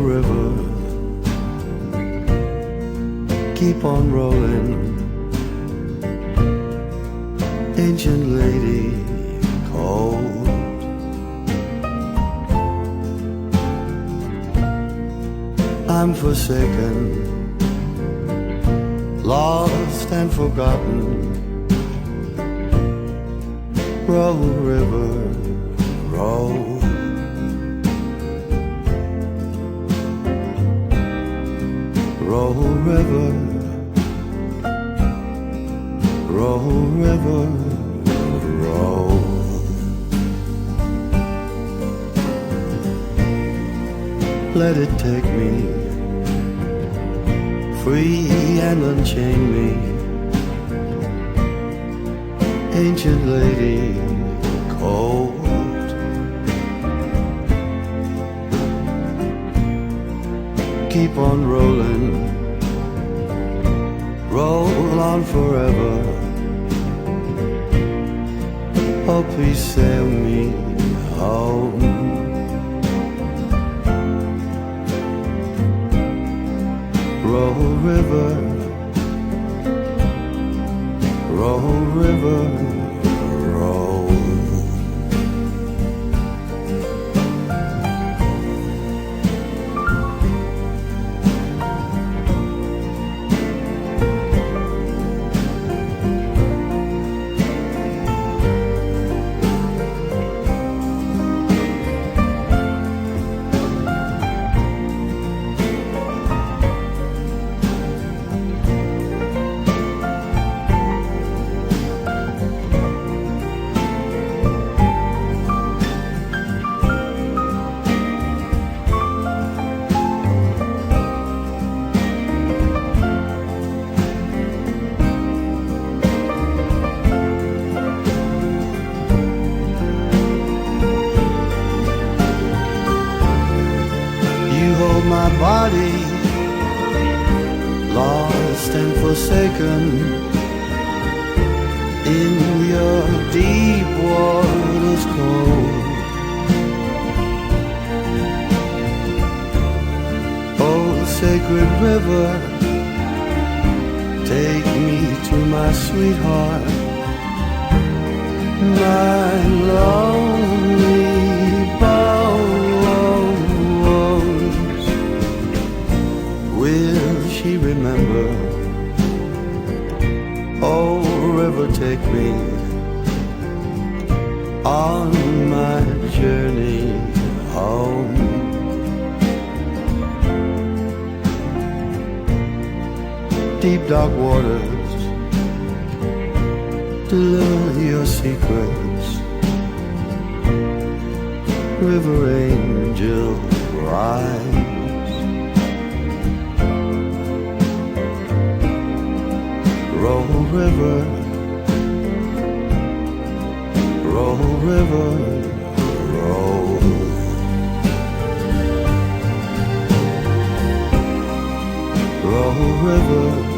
river, keep on rolling. Ancient lady, cold. I'm forsaken, lost and forgotten. Roll, river, roll. Roll, river, roll, river, roll. Let it take me, free and unchain me. Ancient lady, cold. Keep on rolling, roll on forever. Oh, please sail me home. Roll, river, roll, river, roll. My body, lost and forsaken in your deep waters cold. Oh, sacred river, take me to my sweetheart, my lonely she remember. Oh, river, take me on my journey home. Deep dark waters, deliver your secrets. River angel, rise. Roll, river, roll, river, roll. Roll, river.